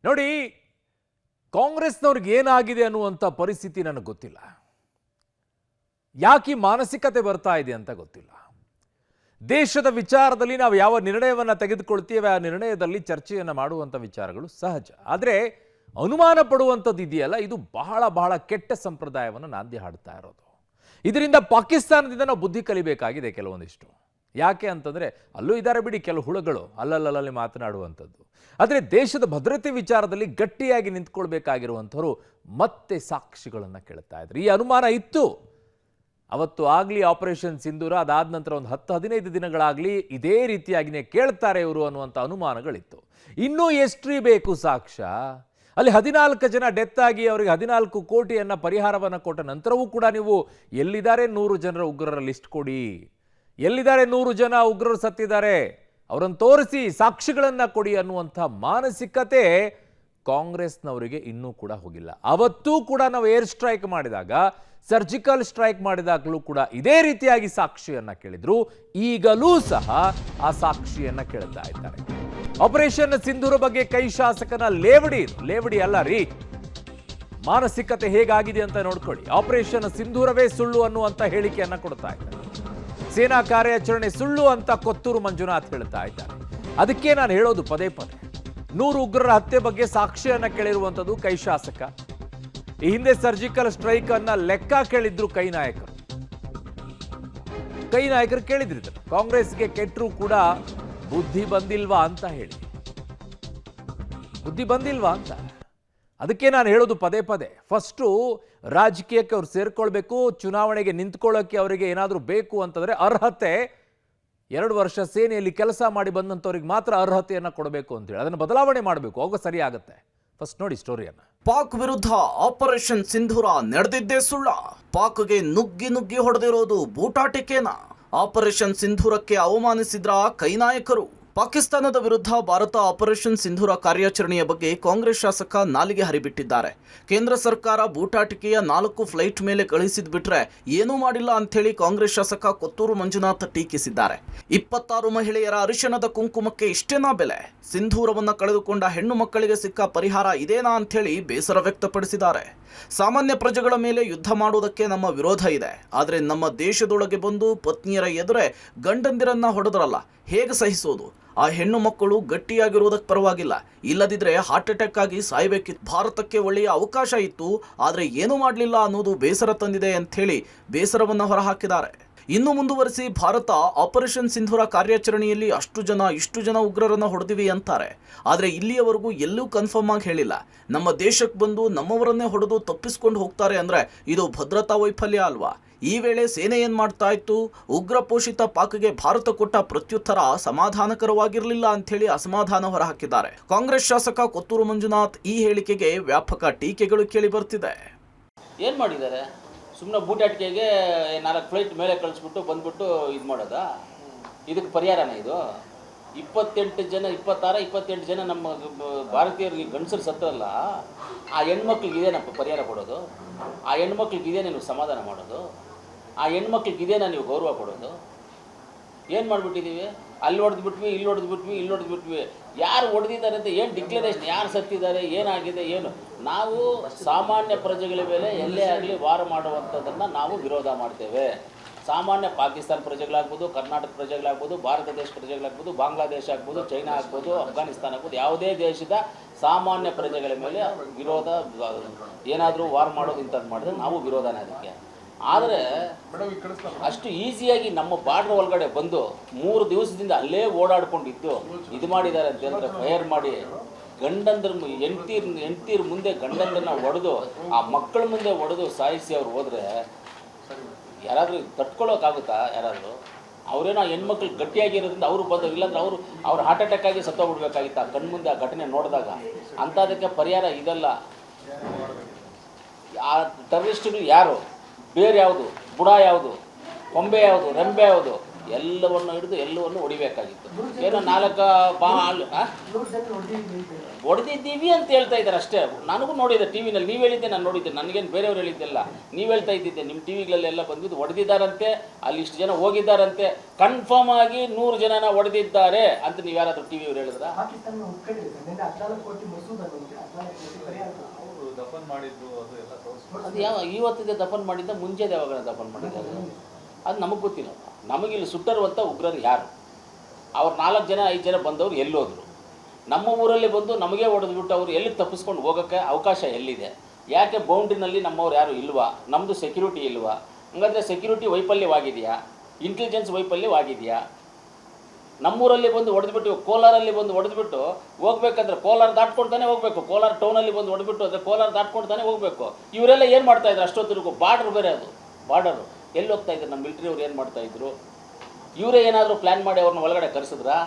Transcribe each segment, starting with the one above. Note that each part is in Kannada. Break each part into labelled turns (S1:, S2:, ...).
S1: ನೋಡಿ, ಕಾಂಗ್ರೆಸ್ನವ್ರಿಗೆ ಏನಾಗಿದೆ ಅನ್ನುವಂಥ ಪರಿಸ್ಥಿತಿ ನನಗೆ ಗೊತ್ತಿಲ್ಲ. ಯಾಕೆ ಮಾನಸಿಕತೆ ಬರ್ತಾ ಇದೆ ಅಂತ ಗೊತ್ತಿಲ್ಲ. ದೇಶದ ವಿಚಾರದಲ್ಲಿ ನಾವು ಯಾವ ನಿರ್ಣಯವನ್ನು ತೆಗೆದುಕೊಳ್ತೀವಿ ಆ ನಿರ್ಣಯದಲ್ಲಿ ಚರ್ಚೆಯನ್ನು ಮಾಡುವಂಥ ವಿಚಾರಗಳು ಸಹಜ. ಆದರೆ ಅನುಮಾನ ಪಡುವಂಥದ್ದು ಇದೆಯಲ್ಲ, ಇದು ಬಹಳ ಬಹಳ ಕೆಟ್ಟ ಸಂಪ್ರದಾಯವನ್ನು ನಾಂದಿ ಹಾಡ್ತಾ ಇರೋದು. ಇದರಿಂದ ಪಾಕಿಸ್ತಾನದಿಂದ ನಾವು ಬುದ್ಧಿ ಕಲಿಬೇಕಾಗಿದೆ ಕೆಲವೊಂದಿಷ್ಟು. ಯಾಕೆ ಅಂತಂದರೆ ಅಲ್ಲೂ ಇದ್ದಾರೆ ಬಿಡಿ ಕೆಲವು ಹುಳುಗಳು ಅಲ್ಲಲ್ಲಿ ಮಾತನಾಡುವಂಥದ್ದು. ಆದರೆ ದೇಶದ ಭದ್ರತೆ ವಿಚಾರದಲ್ಲಿ ಗಟ್ಟಿಯಾಗಿ ನಿಂತ್ಕೊಳ್ಬೇಕಾಗಿರುವಂಥವ್ರು ಮತ್ತೆ ಸಾಕ್ಷಿಗಳನ್ನು ಕೇಳ್ತಾ ಇದ್ರು. ಈ ಅನುಮಾನ ಇತ್ತು ಅವತ್ತು ಆಗಲಿ ಆಪರೇಷನ್ ಸಿಂಧೂರ, ಅದಾದ ನಂತರ ಒಂದು 10-15 ದಿನಗಳಾಗಲಿ ಇದೇ ರೀತಿಯಾಗಿಯೇ ಕೇಳ್ತಾರೆ ಇವರು ಅನ್ನುವಂಥ ಅನುಮಾನಗಳಿತ್ತು. ಇನ್ನೂ ಎಷ್ಟ್ರಿ ಬೇಕು ಸಾಕ್ಷ್ಯ? ಅಲ್ಲಿ 14 ಜನ ಡೆತ್ ಆಗಿ ಅವರಿಗೆ 14 ಕೋಟಿಯನ್ನು ಪರಿಹಾರವನ್ನು ಕೊಟ್ಟ ನಂತರವೂ ಕೂಡ ನೀವು ಎಲ್ಲಿದ್ದಾರೆ 100 ಜನರ ಉಗ್ರರ ಲಿಸ್ಟ್ ಕೊಡಿ, ಎಲ್ಲಿದ್ದಾರೆ 100 ಜನ ಉಗ್ರರು ಸತ್ತಿದ್ದಾರೆ ಅವರನ್ನು ತೋರಿಸಿ ಸಾಕ್ಷಿಗಳನ್ನು ಕೊಡಿ ಅನ್ನುವಂಥ ಮಾನಸಿಕತೆ ಕಾಂಗ್ರೆಸ್ನವರಿಗೆ ಇನ್ನೂ ಕೂಡ ಹೋಗಿಲ್ಲ. ಅವತ್ತೂ ಕೂಡ ನಾವು ಏರ್ ಸ್ಟ್ರೈಕ್ ಮಾಡಿದಾಗ, ಸರ್ಜಿಕಲ್ ಸ್ಟ್ರೈಕ್ ಮಾಡಿದಾಗಲೂ ಕೂಡ ಇದೇ ರೀತಿಯಾಗಿ ಸಾಕ್ಷಿಯನ್ನ ಕೇಳಿದ್ರು. ಈಗಲೂ ಸಹ ಆ ಸಾಕ್ಷಿಯನ್ನ ಕೇಳ್ತಾ ಇದ್ದಾರೆ. ಆಪರೇಷನ್ ಸಿಂಧೂರ ಬಗ್ಗೆ ಕೈ ಶಾಸಕನ ಲೇವಡಿ ಅಲ್ಲ ರೀ, ಮಾನಸಿಕತೆ ಹೇಗಾಗಿದೆ ಅಂತ ನೋಡ್ಕೊಳ್ಳಿ. ಆಪರೇಷನ್ ಸಿಂಧೂರವೇ ಸುಳ್ಳು ಅನ್ನುವಂಥ ಹೇಳಿಕೆಯನ್ನ ಕೊಡ್ತಾ ಇದ್ದಾರೆ. ಸೇನಾ ಕಾರ್ಯಾಚರಣೆ ಸುಳ್ಳು ಅಂತ ಕೊತ್ತೂರು ಮಂಜುನಾಥ್ ಹೇಳ್ತಾ ಇದ್ದಾರೆ. ಅದಕ್ಕೆ ನಾನು ಹೇಳೋದು ಪದೇ 100 ಉಗ್ರರ ಹತ್ಯೆ ಬಗ್ಗೆ ಸಾಕ್ಷಿಯನ್ನ ಕೇಳಿರುವಂಥದ್ದು ಕೈ ಶಾಸಕ. ಈ ಹಿಂದೆ ಸರ್ಜಿಕಲ್ ಸ್ಟ್ರೈಕ್ ಅನ್ನ ಲೆಕ್ಕ ಕೇಳಿದ್ರು ಕೈ ನಾಯಕರು ಕೇಳಿದ್ರು. ಕಾಂಗ್ರೆಸ್ಗೆ ಕೆಟ್ಟರು ಕೂಡ ಬುದ್ಧಿ ಬಂದಿಲ್ವಾ ಅಂತ ಹೇಳಿ, ಬುದ್ಧಿ ಬಂದಿಲ್ವಾ ಅಂತ. ಅದಕ್ಕೆ ನಾನು ಹೇಳೋದು ಪದೇ ಫಸ್ಟು ರಾಜಕೀಯಕ್ಕೆ ಅವ್ರು ಸೇರ್ಕೊಳ್ಬೇಕು. ಚುನಾವಣೆಗೆ ನಿಂತ್ಕೊಳ್ಳೋಕ್ಕೆ ಅವರಿಗೆ ಏನಾದರೂ ಬೇಕು ಅಂತಂದರೆ ಅರ್ಹತೆ, 2 ವರ್ಷ ಸೇನೆಯಲ್ಲಿ ಕೆಲಸ ಮಾಡಿ ಬಂದಂಥವ್ರಿಗೆ ಮಾತ್ರ ಅರ್ಹತೆಯನ್ನು ಕೊಡಬೇಕು ಅಂತೇಳಿ ಅದನ್ನು ಬದಲಾವಣೆ ಮಾಡಬೇಕು. ಆಗ ಸರಿ ಆಗುತ್ತೆ. ಫಸ್ಟ್ ನೋಡಿ ಸ್ಟೋರಿಯನ್ನು.
S2: ಪಾಕ್ ವಿರುದ್ಧ ಆಪರೇಷನ್ ಸಿಂಧೂರ ನಡೆದಿದ್ದೇ ಸುಳ್ಳ? ಪಾಕ್ಗೆ ನುಗ್ಗಿ ಹೊಡೆದಿರೋದು ಬೂಟಾಟಿಕೆನ? ಆಪರೇಷನ್ ಸಿಂಧೂರಕ್ಕೆ ಅವಮಾನಿಸಿದ್ರ ಕೈ ನಾಯಕರು? ಪಾಕಿಸ್ತಾನದ ವಿರುದ್ಧ ಭಾರತ ಆಪರೇಷನ್ ಸಿಂಧೂರ ಕಾರ್ಯಾಚರಣೆಯ ಬಗ್ಗೆ ಕಾಂಗ್ರೆಸ್ ಶಾಸಕ ನಾಲಿಗೆ ಹರಿಬಿಟ್ಟಿದ್ದಾರೆ. ಕೇಂದ್ರ ಸರ್ಕಾರ ಬೂಟಾಟಿಕೆಯ 4 ಫ್ಲೈಟ್ ಮೇಲೆ ಕಳುಹಿಸಿದ್ ಬಿಟ್ರೆ ಏನೂ ಮಾಡಿಲ್ಲ ಅಂಥೇಳಿ ಕಾಂಗ್ರೆಸ್ ಶಾಸಕ ಕೊತ್ತೂರು ಮಂಜುನಾಥ್ ಟೀಕಿಸಿದ್ದಾರೆ. 26 ಮಹಿಳೆಯರ ಅರಿಶಿಣದ ಕುಂಕುಮಕ್ಕೆ ಇಷ್ಟೇನಾ ಬೆಲೆ? ಸಿಂಧೂರವನ್ನ ಕಳೆದುಕೊಂಡ ಹೆಣ್ಣು ಮಕ್ಕಳಿಗೆ ಸಿಕ್ಕ ಪರಿಹಾರ ಇದೇನಾ ಅಂಥೇಳಿ ಬೇಸರ ವ್ಯಕ್ತಪಡಿಸಿದ್ದಾರೆ. ಸಾಮಾನ್ಯ ಪ್ರಜೆಗಳ ಮೇಲೆ ಯುದ್ಧ ಮಾಡುವುದಕ್ಕೆ ನಮ್ಮ ವಿರೋಧ ಇದೆ, ಆದರೆ ನಮ್ಮ ದೇಶದೊಳಗೆ ಬಂದು ಪತ್ನಿಯರ ಎದುರೇ ಗಂಡಂದಿರನ್ನ ಹೊಡೆದ್ರಲ್ಲ, ಹೇಗೆ ಸಹಿಸೋದು? ಆ ಹೆಣ್ಣು ಮಕ್ಕಳು ಗಟ್ಟಿಯಾಗಿರುವುದಕ್ಕೆ ಪರವಾಗಿಲ್ಲ, ಇಲ್ಲದಿದ್ರೆ ಹಾರ್ಟ್ ಅಟ್ಯಾಕ್ ಆಗಿ ಸಾಯಬೇಕಿತ್ತು. ಭಾರತಕ್ಕೆ ಒಳ್ಳೆಯ ಅವಕಾಶ ಇತ್ತು, ಆದರೆ ಏನೂ ಮಾಡಲಿಲ್ಲ ಅನ್ನೋದು ಬೇಸರ ತಂದಿದೆ ಅಂಥೇಳಿ ಬೇಸರವನ್ನು ಹೊರಹಾಕಿದ್ದಾರೆ. ಇನ್ನು ಮುಂದುವರಿಸಿ ಭಾರತ ಆಪರೇಷನ್ ಸಿಂಧೂರ ಕಾರ್ಯಾಚರಣೆಯಲ್ಲಿ ಇಷ್ಟು ಜನ ಉಗ್ರರನ್ನು ಹೊಡೆದಿವಿ ಅಂತಾರೆ. ಆದರೆ ಇಲ್ಲಿಯವರೆಗೂ ಎಲ್ಲೂ ಕನ್ಫರ್ಮ್ ಆಗಿ ಹೇಳಿಲ್ಲ. ನಮ್ಮ ದೇಶಕ್ಕೆ ಬಂದು ನಮ್ಮವರನ್ನೇ ಹೊಡೆದು ತಪ್ಪಿಸ್ಕೊಂಡು ಹೋಗ್ತಾರೆ ಅಂದರೆ ಇದು ಭದ್ರತಾ ವೈಫಲ್ಯ ಅಲ್ವಾ? ಈ ವೇಳೆ ಸೇನೆ ಏನ್ ಮಾಡ್ತಾ ಇತ್ತು? ಉಗ್ರ ಪೋಷಿತ ಪಾಕ್ಗೆ ಭಾರತ ಕೊಟ್ಟ ಪ್ರತ್ಯುತ್ತರ ಸಮಾಧಾನಕರವಾಗಿರಲಿಲ್ಲ ಅಂಥೇಳಿ ಅಸಮಾಧಾನ ಹೊರಹಾಕಿದ್ದಾರೆ. ಕಾಂಗ್ರೆಸ್ ಶಾಸಕ ಕೊತ್ತೂರು ಮಂಜುನಾಥ್ ಈ ಹೇಳಿಕೆಗೆ ವ್ಯಾಪಕ ಟೀಕೆಗಳು ಕೇಳಿ ಬರ್ತಿದೆ.
S3: ಏನ್ ಮಾಡಿದ್ದಾರೆ? ಸುಮ್ಮನೆ ಬೂಟಾಟಿಕೆಗೆ 4 ಫ್ಲೈಟ್ ಮೇಲೆ ಕಳಿಸ್ಬಿಟ್ಟು ಬಂದ್ಬಿಟ್ಟು ಇದು ಮಾಡೋದಾ? ಇದಕ್ಕೆ ಪರಿಹಾರನ ಇದು? 26-28 ಜನ ನಮ್ಮ ಭಾರತೀಯರಿಗೆ ಗಂಡಸರು ಸತ್ತರಲ್ಲ, ಆ ಹೆಣ್ಮಕ್ಳಿಗೆ ಇದೇನಪ್ಪ ಪರಿಹಾರ ಕೊಡೋದು? ಆ ಹೆಣ್ಮಕ್ಳಿಗೆ ಇದೇನೇ ನೀವು ಸಮಾಧಾನ ಮಾಡೋದು? ಆ ಹೆಣ್ಮಕ್ಳಿಗೆ ಇದೇನಾ ನೀವು ಗೌರವ ಕೊಡೋದು? ಏನು ಮಾಡಿಬಿಟ್ಟಿದ್ದೀವಿ? ಅಲ್ಲಿ ಹೊಡೆದ್ಬಿಟ್ವಿ, ಇಲ್ಲಿ ಹೊಡೆದ್ಬಿಟ್ವಿ. ಯಾರು ಹೊಡೆದಿದ್ದಾರೆ ಅಂತ ಏನು ಡಿಕ್ಲರೇಷನ್? ಯಾರು ಸತ್ತಿದ್ದಾರೆ, ಏನಾಗಿದೆ, ಏನು? ನಾವು ಸಾಮಾನ್ಯ ಪ್ರಜೆಗಳ ಮೇಲೆ ಎಲ್ಲೇ ಆಗಲಿ ವಾರ ಮಾಡುವಂಥದ್ದನ್ನು ನಾವು ವಿರೋಧ ಮಾಡ್ತೇವೆ. ಸಾಮಾನ್ಯ ಪಾಕಿಸ್ತಾನ ಪ್ರಜೆಗಳಾಗ್ಬೋದು, ಕರ್ನಾಟಕ ಪ್ರಜೆಗಳಾಗ್ಬೋದು, ಭಾರತ ದೇಶ ಪ್ರಜೆಗಳಾಗ್ಬೋದು, ಬಾಂಗ್ಲಾದೇಶ ಆಗ್ಬೋದು, ಚೈನಾ ಆಗ್ಬೋದು, ಅಫ್ಘಾನಿಸ್ತಾನ ಆಗ್ಬೋದು, ಯಾವುದೇ ದೇಶದ ಸಾಮಾನ್ಯ ಪ್ರಜೆಗಳ ಮೇಲೆ ವಿರೋಧ, ಏನಾದರೂ ವಾರ್ ಮಾಡೋದು ಇಂಥದ್ದು ಮಾಡಿದ್ರೆ ನಾವು ವಿರೋಧನೇ ಅದಕ್ಕೆ. ಆದರೆ ಅಷ್ಟು ಈಸಿಯಾಗಿ ನಮ್ಮ ಬಾರ್ಡ್ರ್ ಒಳಗಡೆ ಬಂದು 3 ದಿವಸದಿಂದ ಅಲ್ಲೇ ಓಡಾಡ್ಕೊಂಡಿದ್ದು ಇದು ಮಾಡಿದ್ದಾರೆ ಅಂತ ಹೇಳಿದ್ರೆ ಫೈರ್ ಮಾಡಿ ಗಂಡಂದ್ರ ಹೆಂಡ್ತೀರ ಮುಂದೆ ಗಂಡಂದ್ರನ್ನ ಹೊಡೆದು ಆ ಮಕ್ಕಳ ಮುಂದೆ ಹೊಡೆದು ಸಾಯಿಸಿ ಅವ್ರು ಹೋದರೆ ಯಾರಾದರೂ ತಟ್ಕೊಳ್ಳೋಕ್ಕಾಗುತ್ತಾ? ಯಾರಾದರೂ ಅವರೇನೋ ಹೆಣ್ಮಕ್ಳು ಗಟ್ಟಿಯಾಗಿರೋದ್ರಿಂದ ಅವರು ಬಂದರು, ಇಲ್ಲಾಂದ್ರೆ ಅವ್ರು ಹಾರ್ಟ್ ಅಟ್ಯಾಕ್ ಆಗಿ ಸತ್ತೋಗ್ಬಿಡ್ಬೇಕಾಗಿತ್ತು ಆ ಕಣ್ಮುಂದೆ ಆ ಘಟನೆ ನೋಡಿದಾಗ. ಅಂಥದಕ್ಕೆ ಪರಿಹಾರ ಇದಲ್ಲ. ಆ ಟೆರರಿಸ್ಟ್ಗಳು ಯಾರು, ಬೇರೆ ಯಾವುದು, ಬುಡ ಯಾವುದು, ಕೊಂಬೆ ಯಾವುದು, ರೆಂಬೆ ಯಾವುದು, ಎಲ್ಲವನ್ನು ಹಿಡಿದು ಎಲ್ಲವನ್ನು ಹೊಡಿಬೇಕಾಗಿತ್ತು. ಏನೋ 4 ಹೊಡೆದಿದ್ದೀವಿ ಅಂತ ಹೇಳ್ತಾ ಇದ್ದಾರೆ ಅಷ್ಟೇ. ನನಗೂ ನೋಡಿದ್ದೆ ಟಿ ವಿನಲ್ಲಿ, ನೀವು ಹೇಳಿದ್ದೆ ನಾನು ನೋಡಿದ್ದೆ, ನನಗೇನು ಬೇರೆಯವ್ರು ಹೇಳಿದ್ದೆಲ್ಲ, ನೀವು ಹೇಳ್ತಾ ಇದ್ದಿದ್ದೆ ನಿಮ್ಮ ಟಿ ವಿಗಳಲ್ಲೆಲ್ಲ ಬಂದಿದ್ದು ಹೊಡೆದಿದ್ದಾರಂತೆ, ಅಲ್ಲಿ ಇಷ್ಟು ಜನ ಹೋಗಿದ್ದಾರಂತೆ, ಕನ್ಫರ್ಮ್ ಆಗಿ 100 ಜನನ ಹೊಡೆದಿದ್ದಾರೆ ಅಂತ ನೀವು ಯಾರಾದರೂ ಟಿ ವಿಯವ್ರು ಹೇಳಿದ್ರಾ? ಅದು ಯಾವ ಇವತ್ತಿದೆ ದಫನ್ ಮಾಡಿದ್ದ, ಮುಂಚೆದು ಯಾವಾಗ ದಫನ್ ಮಾಡಿದ್ದಾರೆ ಅದು ನಮಗೆ ಗೊತ್ತಿಲ್ಲ. ನಮಗಿಲ್ಲಿ ಸುಟ್ಟರುವಂಥ ಉಗ್ರರು ಯಾರು, ಅವ್ರು 4 ಜನ 5 ಜನ ಬಂದವರು ಎಲ್ಲೋದ್ರು? ನಮ್ಮ ಊರಲ್ಲಿ ಬಂದು ನಮಗೆ ಹೊಡೆದ್ಬಿಟ್ಟು ಅವರು ಎಲ್ಲಿ ತಪ್ಪಿಸ್ಕೊಂಡು ಹೋಗೋಕ್ಕೆ ಅವಕಾಶ ಎಲ್ಲಿದೆ? ಯಾಕೆ ಬೌಂಡ್ರಿನಲ್ಲಿ ನಮ್ಮವ್ರು ಯಾರು ಇಲ್ವಾ? ನಮ್ಮದು ಸೆಕ್ಯೂರಿಟಿ ಇಲ್ವಾ? ಹಂಗಾದರೆ ಸೆಕ್ಯೂರಿಟಿ ವೈಫಲ್ಯವಾಗಿದೆಯಾ? ಇಂಟೆಲಿಜೆನ್ಸ್ ವೈಫಲ್ಯವಾಗಿದೆಯಾ? ನಮ್ಮೂರಲ್ಲಿ ಬಂದು ಹೊಡೆದ್ಬಿಟ್ಟು, ಕೋಲಾರಲ್ಲಿ ಬಂದು ಹೊಡೆದ್ಬಿಟ್ಟು ಹೋಗ್ಬೇಕಂದ್ರೆ ಕೋಲಾರ ದಾಟ್ಕೊಳ್ತಾನೆ ಹೋಗಬೇಕು, ಕೋಲಾರ ಟೌನಲ್ಲಿ ಬಂದು ಹೊಡೆದ್ಬಿಟ್ಟು ಅಂದರೆ ಕೋಲಾರ ದಾಟ್ಕೊಳ್ತಾನೆ ಹೋಗಬೇಕು. ಇವರೆಲ್ಲ ಏನು ಮಾಡ್ತಾಯಿದ್ರು ಅಷ್ಟೊತ್ತಿಗೂ? ಬಾರ್ಡ್ರ್ ಬೇರೆ, ಅದು ಬಾರ್ಡರು ಎಲ್ಲಿ ಹೋಗ್ತಾಯಿದ್ರು? ನಮ್ಮ ಮಿಲಿಟ್ರಿ ಅವ್ರು ಏನು ಮಾಡ್ತಾಯಿದ್ರು? ಇವರೇ ಏನಾದರೂ ಪ್ಲ್ಯಾನ್ ಮಾಡಿ ಅವ್ರನ್ನ ಒಳಗಡೆ ಕರೆಸಿದ್ರಾ?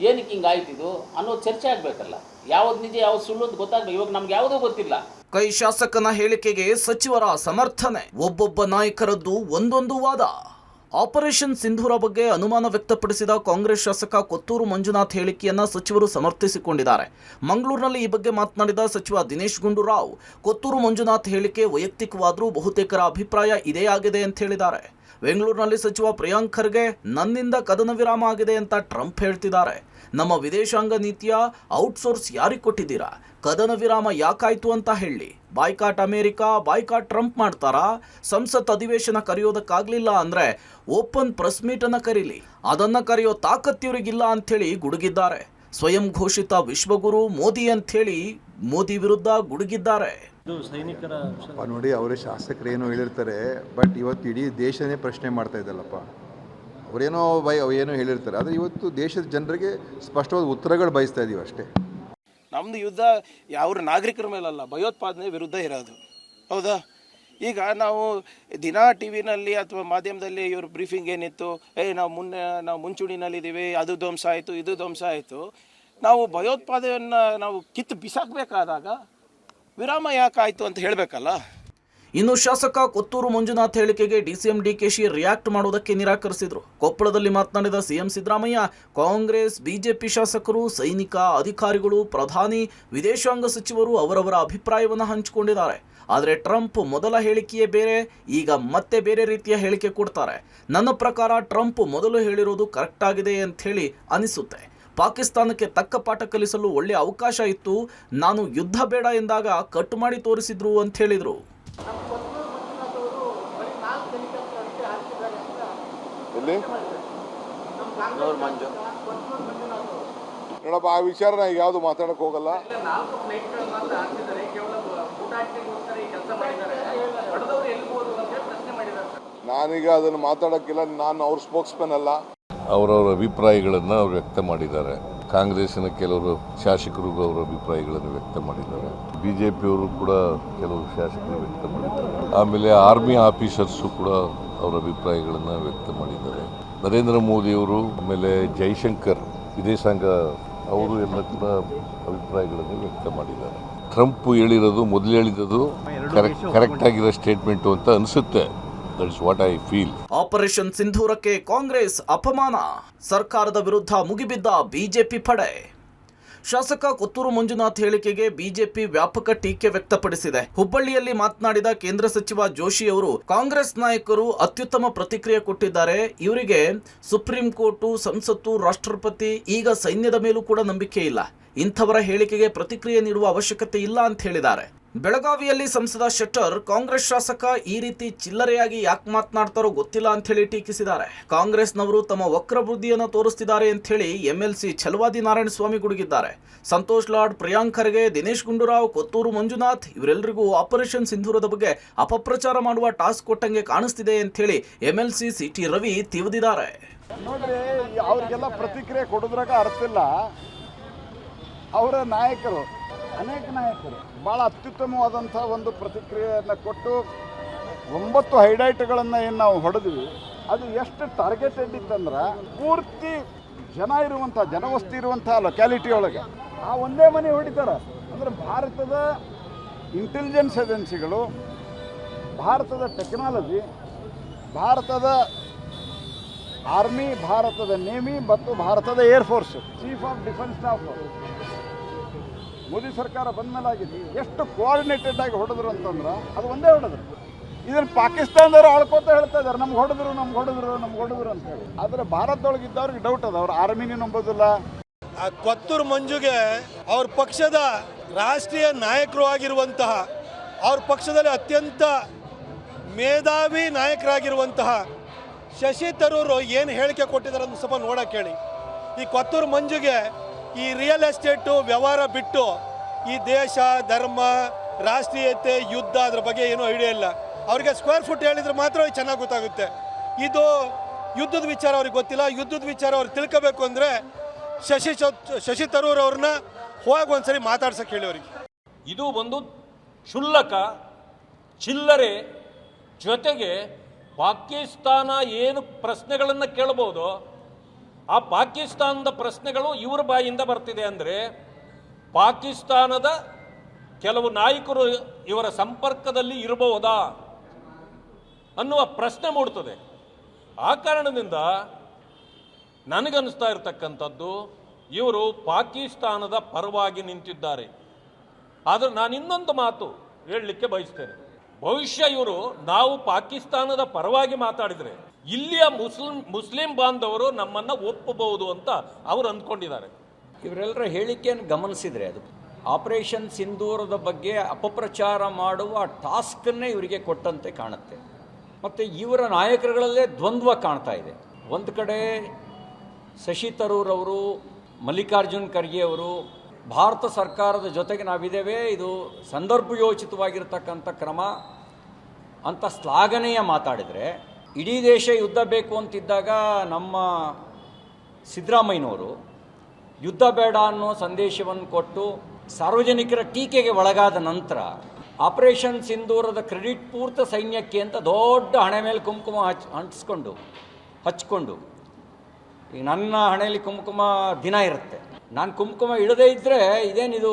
S3: ಏನಕ್ಕೆ ಹಿಂಗೆ ಆಯ್ತಿದು ಅನ್ನೋದು ಚರ್ಚೆ ಆಗಬೇಕಲ್ಲ. ಯಾವ್ದು ನಿಜ ಯಾವ್ದು ಸುಳ್ಳು ಅಂತ ಗೊತ್ತಾಗಬೇಕು. ಇವಾಗ ನಮ್ಗೆ ಯಾವುದೂ ಗೊತ್ತಿಲ್ಲ.
S2: ಕೈ ಶಾಸಕನ ಹೇಳಿಕೆಗೆ ಸಚಿವರ ಸಮರ್ಥನೆ, ಒಬ್ಬೊಬ್ಬ ನಾಯಕರದ್ದು ಒಂದೊಂದು ವಾದ. ಆಪರೇಷನ್ ಸಿಂಧೂರ ಬಗ್ಗೆ ಅನುಮಾನ ವ್ಯಕ್ತಪಡಿಸಿದ ಕಾಂಗ್ರೆಸ್ ಶಾಸಕ ಕೊತ್ತೂರು ಮಂಜುನಾಥ್ ಹೇಳಿಕೆಯನ್ನ ಸಚಿವರು ಸಮರ್ಥಿಸಿಕೊಂಡಿದ್ದಾರೆ. ಮಂಗಳೂರಿನಲ್ಲಿ ಈ ಬಗ್ಗೆ ಮಾತನಾಡಿದ ಸಚಿವ ದಿನೇಶ್ ಗುಂಡೂರಾವ್, ಕೊತ್ತೂರು ಮಂಜುನಾಥ್ ಹೇಳಿಕೆ ವೈಯಕ್ತಿಕವಾದರೂ ಬಹುತೇಕರ ಅಭಿಪ್ರಾಯ ಇದೇ ಆಗಿದೆ ಅಂತ ಹೇಳಿದ್ದಾರೆ. ಬೆಂಗಳೂರಿನಲ್ಲಿ ಸಚಿವ ಪ್ರಿಯಾಂಕ್ ಖರ್ಗೆ, ನನ್ನಿಂದ ಕದನ ವಿರಾಮ ಆಗಿದೆ ಅಂತ ಟ್ರಂಪ್ ಹೇಳ್ತಿದ್ದಾರೆ. ನಮ್ಮ ವಿದೇಶಾಂಗ ನೀತಿಯ ಔಟ್ಸೋರ್ಸ್ ಯಾರಿಗೆ ಕೊಟ್ಟಿದ್ದೀರಾ? ಕದನ ವಿರಾಮ ಯಾಕಾಯ್ತು ಅಂತ ಹೇಳಿ. ಬಾಯ್ಕಾಟ್ ಅಮೆರಿಕ, ಬಾಯ್ಕಾಟ್ ಟ್ರಂಪ್ ಮಾಡ್ತಾರಾ? ಸಂಸತ್ ಅಧಿವೇಶನ ಕರೆಯೋದಕ್ಕಾಗಲಿಲ್ಲ ಅಂದರೆ ಓಪನ್ ಪ್ರೆಸ್ ಮೀಟನ್ನು ಕರೀಲಿ, ಅದನ್ನು ಕರೆಯೋ ತಾಕತ್ತಿಯವರಿಗಿಲ್ಲ ಅಂಥೇಳಿ ಗುಡುಗಿದ್ದಾರೆ. ಸ್ವಯಂ ಘೋಷಿತ ವಿಶ್ವಗುರು ಮೋದಿ ಅಂಥೇಳಿ ಮೋದಿ ವಿರುದ್ಧ ಗುಡುಗಿದ್ದಾರೆ.
S4: ನೋಡಿ, ಅವರೇ ಶಾಸಕರು ಏನೋ ಹೇಳಿರ್ತಾರೆ, ಬಟ್ ಇವತ್ತು ಇಡೀ ದೇಶನೇ ಪ್ರಶ್ನೆ ಮಾಡ್ತಾ ಇದ್ದಲ್ಲಪ್ಪ. ಅವರೇನೋ ಏನೋ ಹೇಳಿರ್ತಾರೆ, ಆದರೆ ಇವತ್ತು ದೇಶದ ಜನರಿಗೆ ಸ್ಪಷ್ಟವಾದ ಉತ್ತರಗಳು ಬಯಸ್ತಾ ಇದ್ದೀವಿ ಅಷ್ಟೇ.
S5: ನಮ್ಮದು ಯುದ್ಧ ಯಾವ ನಾಗರಿಕರ ಮೇಲಲ್ಲ, ಭಯೋತ್ಪಾದನೆ ವಿರುದ್ಧ ಇರೋದು. ಹೌದಾ? ಈಗ ನಾವು ದಿನ ಟಿ ವಿನಲ್ಲಿ ಅಥವಾ ಮಾಧ್ಯಮದಲ್ಲಿ ಇವ್ರ ಬ್ರೀಫಿಂಗ್ ಏನಿತ್ತು, ನಾವು ಮುಂಚೂಣಿನಲ್ಲಿದ್ದೀವಿ, ಅದು ಧ್ವಂಸ ಆಯಿತು, ಇದು ಧ್ವಂಸ ಆಯಿತು. ನಾವು ಭಯೋತ್ಪಾದನೆಯನ್ನು ನಾವು ಕಿತ್ತು ಬಿಸಾಕಬೇಕಾದಾಗ ವಿರಾಮ ಯಾಕಾಯಿತು ಅಂತ ಹೇಳಬೇಕಲ್ಲ.
S2: ಇನ್ನು ಶಾಸಕ ಕೊತ್ತೂರು ಮಂಜುನಾಥ್ ಹೇಳಿಕೆಗೆ ಡಿಸಿಎಂ ಡಿಕೆಶಿ ರಿಯಾಕ್ಟ್ ಮಾಡೋದಕ್ಕೆ ನಿರಾಕರಿಸಿದರು. ಕೊಪ್ಪಳದಲ್ಲಿ ಮಾತನಾಡಿದ ಸಿಎಂ ಸಿದ್ದರಾಮಯ್ಯ, ಕಾಂಗ್ರೆಸ್ ಬಿಜೆಪಿ ಶಾಸಕರು, ಸೈನಿಕ ಅಧಿಕಾರಿಗಳು, ಪ್ರಧಾನಿ, ವಿದೇಶಾಂಗ ಸಚಿವರು ಅವರವರ ಅಭಿಪ್ರಾಯವನ್ನು ಹಂಚಿಕೊಂಡಿದ್ದಾರೆ. ಆದರೆ ಟ್ರಂಪ್ ಮೊದಲ ಹೇಳಿಕೆಯೇ ಬೇರೆ, ಈಗ ಮತ್ತೆ ಬೇರೆ ರೀತಿಯ ಹೇಳಿಕೆ ಕೊಡ್ತಾರೆ. ನನ್ನ ಪ್ರಕಾರ ಟ್ರಂಪ್ ಮೊದಲು ಹೇಳಿರೋದು ಕರೆಕ್ಟ್ ಆಗಿದೆ ಅಂತ ಹೇಳಿ ಅನಿಸುತ್ತೆ. ಪಾಕಿಸ್ತಾನಕ್ಕೆ ತಕ್ಕ ಪಾಠ ಕಲಿಸಲು ಒಳ್ಳೆಯ ಅವಕಾಶ ಇತ್ತು. ನಾನು ಯುದ್ಧ ಬೇಡ ಎಂದಾಗ ಕಟ್ ಮಾಡಿ ತೋರಿಸಿದ್ರು ಅಂತ ಹೇಳಿದರು.
S6: ನೋಡಪ್ಪ, ಆ ವಿಚಾರ ಈಗ ಯಾವುದು ಮಾತಾಡಕ್ಕೆ ಹೋಗಲ್ಲ. ನಾನೀಗ ಅದನ್ನು ಮಾತಾಡೋಕ್ಕಿಲ್ಲ, ನಾನು ಅವ್ರ ಸ್ಪೋಕ್ಸ್ಮನ್ ಅಲ್ಲ.
S7: ಅವರವರ ಅಭಿಪ್ರಾಯಗಳನ್ನು ಅವ್ರು ವ್ಯಕ್ತ ಮಾಡಿದ್ದಾರೆ. ಕಾಂಗ್ರೆಸ್ಸಿನ ಕೆಲವರು ಶಾಸಕರು ಅವರ ಅಭಿಪ್ರಾಯಗಳನ್ನು ವ್ಯಕ್ತ ಮಾಡಿದ್ದಾರೆ. ಬಿಜೆಪಿಯವರು ಕೂಡ ಕೆಲವರು ಶಾಸಕರು ವ್ಯಕ್ತ ಮಾಡಿದ್ದಾರೆ. ಆಮೇಲೆ ಆರ್ಮಿ ಆಫೀಸರ್ಸು ಕೂಡ ಅವರ ಅಭಿಪ್ರಾಯಗಳನ್ನು ವ್ಯಕ್ತ ಮಾಡಿದ್ದಾರೆ. ನರೇಂದ್ರ ಮೋದಿಯವರು, ಆಮೇಲೆ ಜೈಶಂಕರ್ ವಿದೇಶಾಂಗ ಅವರು ಎಲ್ಲ ಕೂಡ ಅಭಿಪ್ರಾಯಗಳನ್ನು ವ್ಯಕ್ತ ಮಾಡಿದ್ದಾರೆ. ಟ್ರಂಪ್ ಹೇಳಿರೋದು, ಮೊದಲು ಹೇಳಿದ್ದು ಕರೆಕ್ಟ್ ಆಗಿರೋ ಸ್ಟೇಟ್ಮೆಂಟು ಅಂತ ಅನಿಸುತ್ತೆ. That is what I feel.
S2: Operation ಸಿಂಧೂರಕ್ಕೆ ಕಾಂಗ್ರೆಸ್ ಅಪಮಾನ, ಸರ್ಕಾರದ ವಿರುದ್ಧ ಮುಗಿಬಿದ್ದ ಬಿಜೆಪಿ ಪಡೆ. ಶಾಸಕ ಕೊತ್ತೂರು ಮಂಜುನಾಥ್ ಹೇಳಿಕೆಗೆ ಬಿಜೆಪಿ ವ್ಯಾಪಕ ಟೀಕೆ ವ್ಯಕ್ತಪಡಿಸಿದೆ. ಹುಬ್ಬಳ್ಳಿಯಲ್ಲಿ ಮಾತನಾಡಿದ ಕೇಂದ್ರ ಸಚಿವ ಜೋಶಿ ಅವರು, ಕಾಂಗ್ರೆಸ್ ನಾಯಕರು ಅತ್ಯುತ್ತಮ ಪ್ರತಿಕ್ರಿಯೆ ಕೊಟ್ಟಿದ್ದಾರೆ. ಇವರಿಗೆ ಸುಪ್ರೀಂ ಕೋರ್ಟು, ಸಂಸತ್ತು, ರಾಷ್ಟ್ರಪತಿ, ಈಗ ಸೈನ್ಯದ ಮೇಲೂ ಕೂಡ ನಂಬಿಕೆ ಇಲ್ಲ. ಇಂಥವರ ಹೇಳಿಕೆಗೆ ಪ್ರತಿಕ್ರಿಯೆ ನೀಡುವ ಅವಶ್ಯಕತೆ ಇಲ್ಲ ಅಂತ ಹೇಳಿದ್ದಾರೆ. ಬೆಳಗಾವಿಯಲ್ಲಿ ಸಂಸದ ಶೆಟ್ಟರ್, ಕಾಂಗ್ರೆಸ್ ಶಾಸಕ ಈ ರೀತಿ ಚಿಲ್ಲರೆಯಾಗಿ ಯಾಕೆ ಮಾತನಾಡ್ತಾರೋ ಗೊತ್ತಿಲ್ಲ ಅಂತ ಹೇಳಿ ಟೀಕಿಸಿದ್ದಾರೆ. ಕಾಂಗ್ರೆಸ್ನವರು ತಮ್ಮ ವಕ್ರ ಬುದ್ಧಿಯನ್ನು ತೋರಿಸ್ತಿದ್ದಾರೆ ಅಂತ ಹೇಳಿ ಎಂಎಲ್ಸಿ ಛಲವಾದಿ ನಾರಾಯಣಸ್ವಾಮಿ ಗುಡುಗಿದ್ದಾರೆ. ಸಂತೋಷ್ ಲಾಡ್, ಪ್ರಿಯಾಂಕ್ ಖರ್ಗೆ, ದಿನೇಶ್ ಗುಂಡೂರಾವ್, ಕೊತ್ತೂರು ಮಂಜುನಾಥ್ ಇವರೆಲ್ಲರಿಗೂ ಆಪರೇಷನ್ ಸಿಂಧೂರದ ಬಗ್ಗೆ ಅಪಪ್ರಚಾರ ಮಾಡುವ ಟಾಸ್ಕ್ ಕೊಟ್ಟಂಗೆ ಕಾಣಿಸ್ತಿದೆ ಅಂತ ಹೇಳಿ ಎಂಎಲ್ಸಿ ಸಿಟಿ ರವಿ ತಿವಿದಿದ್ದಾರೆ.
S8: ನೋಡ್ರಿ, ಅವ್ರಿಗೆಲ್ಲ ಪ್ರತಿಕ್ರಿಯೆ ಕೊಡೋದ್ರಾಗ ಅರ್ಥ ಇಲ್ಲ. ಅವರ ನಾಯಕರು, ಅನೇಕ ನಾಯಕರು ಭಾಳ ಅತ್ಯುತ್ತಮವಾದಂಥ ಒಂದು ಪ್ರತಿಕ್ರಿಯೆಯನ್ನು ಕೊಟ್ಟು 9 ಹೈಲೈಟ್ಗಳನ್ನು ಏನು ನಾವು ಹೊಡೆದ್ವಿ, ಅದು ಎಷ್ಟು ಟಾರ್ಗೆಟೆಡ್ ಇತ್ತಂದ್ರೆ ಪೂರ್ತಿ ಜನವಸ್ತಿ ಇರುವಂಥ ಲೊಕ್ಯಾಲಿಟಿ ಒಳಗೆ ಆ ಒಂದೇ ಮನೆ ಹೊಡಿತಾರೆ. ಅಂದರೆ ಭಾರತದ ಇಂಟೆಲಿಜೆನ್ಸ್ ಏಜೆನ್ಸಿಗಳು, ಭಾರತದ ಟೆಕ್ನಾಲಜಿ, ಭಾರತದ ಆರ್ಮಿ, ಭಾರತದ ನೇವಿ ಮತ್ತು ಭಾರತದ air force, chief of defence staff Modi ಸರ್ಕಾರ ಬಂದ ಮೇಲೆ ಆಗಿದೆ. ಎಷ್ಟು ಕೋಆರ್ಡಿನೇಟೆಡ್ ಆಗಿ ಹೊಡೆದ್ರು ಅಂತಂದ್ರೆ ಅದು ಒಂದೇ ಹೊಡೆದ್ರು. ಇದನ್ನು ಪಾಕಿಸ್ತಾನದವರು ಆಳ್ಕೋತ ಹೇಳ್ತಾ ಇದ್ದಾರೆ, ನಮ್ಗೆ ಹೊಡೆದ್ರು ಅಂತ ಹೇಳಿ. ಆದರೆ ಭಾರತದೊಳಗಿದ್ದವ್ರಿಗೆ ಡೌಟ್ ಅದ, ಅವ್ರು ಆರ್ಮಿನೇ ನಂಬೋದಿಲ್ಲ.
S9: ಆ ಕೊತ್ತೂರು ಮಂಜುಗೆ ಅವ್ರ ಪಕ್ಷದ ರಾಷ್ಟ್ರೀಯ ನಾಯಕರು ಆಗಿರುವಂತಹ, ಅವ್ರ ಪಕ್ಷದಲ್ಲಿ ಅತ್ಯಂತ ಮೇಧಾವಿ ನಾಯಕರಾಗಿರುವಂತಹ ಶಶಿ ತರೂರು ಏನು ಹೇಳಿಕೆ ಕೊಟ್ಟಿದ್ದಾರೆ ಅಂತ ಸ್ವಲ್ಪ ನೋಡಕ್ಕೆ ಹೇಳಿ. ಈ ಕೊತ್ತೂರು ಮಂಜುಗೆ ಈ ರಿಯಲ್ ಎಸ್ಟೇಟು ವ್ಯವಹಾರ ಬಿಟ್ಟು ಈ ದೇಶ, ಧರ್ಮ, ರಾಷ್ಟ್ರೀಯತೆ, ಯುದ್ಧ ಅದ್ರ ಬಗ್ಗೆ ಏನೂ ಐಡಿಯಾ ಇಲ್ಲ. ಅವರಿಗೆ ಸ್ಕ್ವೇರ್ ಫುಟ್ ಹೇಳಿದ್ರೆ ಮಾತ್ರ ಚೆನ್ನಾಗಿ ಗೊತ್ತಾಗುತ್ತೆ. ಇದು ಯುದ್ಧದ ವಿಚಾರ ಅವ್ರಿಗೆ ಗೊತ್ತಿಲ್ಲ. ಯುದ್ಧದ ವಿಚಾರ ಅವ್ರಿಗೆ ತಿಳ್ಕೋಬೇಕು ಅಂದರೆ ಶಶಿ ತರೂರ್ ಅವ್ರನ್ನ ಹೋಗಿ ಒಂದ್ಸರಿ ಮಾತಾಡ್ಸಕ್ಕೆ ಹೇಳಿ ಅವ್ರಿಗೆ.
S10: ಇದು ಒಂದು ಕ್ಷುಲ್ಲಕ ಚಿಲ್ಲರೆ, ಜೊತೆಗೆ ಪಾಕಿಸ್ತಾನ ಏನು ಪ್ರಶ್ನೆಗಳನ್ನು ಕೇಳಬಹುದು, ಆ ಪಾಕಿಸ್ತಾನದ ಪ್ರಶ್ನೆಗಳು ಇವರ ಬಾಯಿಂದ ಬರ್ತಿದೆ. ಅಂದರೆ ಪಾಕಿಸ್ತಾನದ ಕೆಲವು ನಾಯಕರು ಇವರ ಸಂಪರ್ಕದಲ್ಲಿ ಇರಬಹುದಾ ಅನ್ನುವ ಪ್ರಶ್ನೆ ಮೂಡ್ತದೆ. ಆ ಕಾರಣದಿಂದ ನನಗನ್ನಿಸ್ತಾ ಇರತಕ್ಕಂಥದ್ದು ಇವರು ಪಾಕಿಸ್ತಾನದ ಪರವಾಗಿ ನಿಂತಿದ್ದಾರೆ. ಆದರೆ ನಾನು ಇನ್ನೊಂದು ಮಾತು ಹೇಳಲಿಕ್ಕೆ ಬಯಸ್ತೇನೆ. ಬಹುಶಃ ಇವರು ನಾವು ಪಾಕಿಸ್ತಾನದ ಪರವಾಗಿ ಮಾತಾಡಿದರೆ ಇಲ್ಲಿಯ ಮುಸ್ಲಿಂ ಬಾಂಧವರು ನಮ್ಮನ್ನು ಒಪ್ಪಬಹುದು ಅಂತ ಅವರು ಅಂದ್ಕೊಂಡಿದ್ದಾರೆ.
S11: ಇವರೆಲ್ಲರ ಹೇಳಿಕೆಯನ್ನು ಗಮನಿಸಿದರೆ ಅದು ಆಪರೇಷನ್ ಸಿಂಧೂರದ ಬಗ್ಗೆ ಅಪಪ್ರಚಾರ ಮಾಡುವ ಟಾಸ್ಕನ್ನೇ ಇವರಿಗೆ ಕೊಟ್ಟಂತೆ ಕಾಣುತ್ತೆ. ಮತ್ತು ಇವರ ನಾಯಕರುಗಳಲ್ಲೇ ದ್ವಂದ್ವ ಕಾಣ್ತಾ ಇದೆ. ಒಂದು ಕಡೆ ಶಶಿ ತರೂರ್ ಅವರು, ಮಲ್ಲಿಕಾರ್ಜುನ್ ಖರ್ಗೆ ಅವರು ಭಾರತ ಸರ್ಕಾರದ ಜೊತೆಗೆ ನಾವಿದ್ದೇವೆ, ಇದು ಸಂದರ್ಭಯೋಚಿತವಾಗಿರ್ತಕ್ಕಂಥ ಕ್ರಮ ಅಂತ ಶ್ಲಾಘನೆಯ ಮಾತಾಡಿದರೆ, ಇಡೀ ದೇಶ ಯುದ್ಧ ಬೇಕು ಅಂತಿದ್ದಾಗ ನಮ್ಮ ಸಿದ್ದರಾಮಯ್ಯನವರು ಯುದ್ಧ ಬೇಡ ಅನ್ನೋ ಸಂದೇಶವನ್ನು ಕೊಟ್ಟು ಸಾರ್ವಜನಿಕರ ಟೀಕೆಗೆ ಒಳಗಾದ ನಂತರ ಆಪರೇಷನ್ ಸಿಂಧೂರದ ಕ್ರೆಡಿಟ್ ಪೂರ್ತ ಸೈನ್ಯಕ್ಕೆ ಅಂತ ದೊಡ್ಡ ಹಣೆ ಮೇಲೆ ಕುಂಕುಮ ಹಚ್ಕೊಂಡು ಈಗ ನನ್ನ ಹಣೆಯಲ್ಲಿ ಕುಂಕುಮ ದಿನ ಇರುತ್ತೆ, ನಾನು ಕುಂಕುಮ ಇಡದೇ ಇದ್ದರೆ ಇದೇನಿದು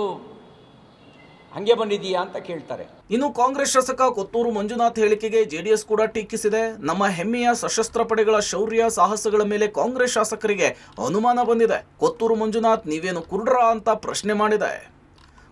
S11: ಹಂಗೆ ಬಂದಿದೀಯಾ ಅಂತ ಕೇಳ್ತಾರೆ.
S2: ಇನ್ನು ಕಾಂಗ್ರೆಸ್ ಶಾಸಕ ಕೊತ್ತೂರು ಮಂಜುನಾಥ್ ಹೇಳಿಕೆಗೆ ಜೆಡಿಎಸ್ ಕೂಡ ಟೀಕಿಸಿದೆ. ನಮ್ಮ ಹೆಮ್ಮೆಯ ಸಶಸ್ತ್ರ ಪಡೆಗಳ ಶೌರ್ಯ ಸಾಹಸಗಳ ಮೇಲೆ ಕಾಂಗ್ರೆಸ್ ಶಾಸಕರಿಗೆ ಅನುಮಾನ ಬಂದಿದೆ. ಕೊತ್ತೂರು ಮಂಜುನಾಥ್ ನೀವೇನು ಕುರುಡ್ರಾ ಅಂತ ಪ್ರಶ್ನೆ ಮಾಡಿದೆ.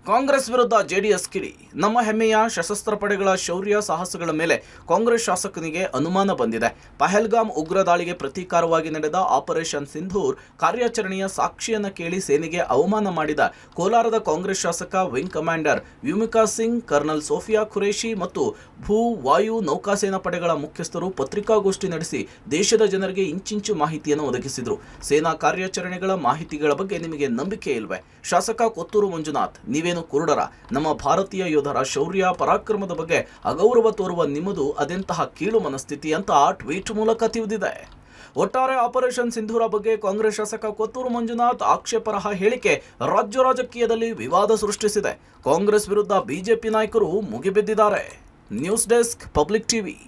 S2: ಕಾಂಗ್ರೆಸ್ ವಿರುದ್ಧ ಜೆಡಿಎಸ್ ಕಿಡಿ. ನಮ್ಮ ಹೆಮ್ಮೆಯ ಸಶಸ್ತ್ರ ಪಡೆಗಳ ಶೌರ್ಯ ಸಾಹಸಗಳ ಮೇಲೆ ಕಾಂಗ್ರೆಸ್ ಶಾಸಕನಿಗೆ ಅನುಮಾನ ಬಂದಿದೆ. ಪಹಲ್ಗಾಮ್ ಉಗ್ರ ದಾಳಿಗೆ ಪ್ರತೀಕಾರವಾಗಿ ನಡೆದ ಆಪರೇಷನ್ ಸಿಂಧೂರ್ ಕಾರ್ಯಾಚರಣೆಯ ಸಾಕ್ಷಿಯನ್ನು ಕೇಳಿ ಸೇನೆಗೆ ಅವಮಾನ ಮಾಡಿದ ಕೋಲಾರದ ಕಾಂಗ್ರೆಸ್ ಶಾಸಕ wing commander Vyomika Singh, colonel Sofiya Qureshi ಮತ್ತು ಭೂ, ವಾಯು, ನೌಕಾಸೇನಾ ಪಡೆಗಳ ಮುಖ್ಯಸ್ಥರು ಪತ್ರಿಕಾಗೋಷ್ಠಿ ನಡೆಸಿ ದೇಶದ ಜನರಿಗೆ ಇಂಚಿಂಚು ಮಾಹಿತಿಯನ್ನು ಒದಗಿಸಿದರು. ಸೇನಾ ಕಾರ್ಯಾಚರಣೆಗಳ ಮಾಹಿತಿಗಳ ಬಗ್ಗೆ ನಿಮಗೆ ನಂಬಿಕೆ ಇಲ್ವೇ? ಶಾಸಕ ಕೊತ್ತೂರು ಮಂಜುನಾಥ್, ನೀವೇನು ಕುರುಡರ? ನಮ್ಮ ಭಾರತೀಯ ಯೋಧರ ಶೌರ್ಯ ಪರಾಕ್ರಮದ ಬಗ್ಗೆ ಅಗೌರವ ತೋರುವ ನಿಮ್ಮದು ಅದೆಂತಹ ಕೀಳು ಮನಸ್ಥಿತಿ ಅಂತ ಟ್ವೀಟ್ ಮೂಲಕ ತಿವಿದಿದೆ. ಒಟ್ಟಾರೆ ಆಪರೇಷನ್ ಸಿಂಧೂರ ಬಗ್ಗೆ ಕಾಂಗ್ರೆಸ್ ಶಾಸಕ ಕೊತ್ತೂರು ಮಂಜುನಾಥ್ ಆಕ್ಷೇಪಾರ್ಹ ಹೇಳಿಕೆ ರಾಜ್ಯ ರಾಜಕೀಯದಲ್ಲಿ ವಿವಾದ ಸೃಷ್ಟಿಸಿದೆ. ಕಾಂಗ್ರೆಸ್ ವಿರುದ್ಧ ಬಿಜೆಪಿ ನಾಯಕರು ಮುಗಿಬಿದ್ದಿದ್ದಾರೆ. News desk, Public TV.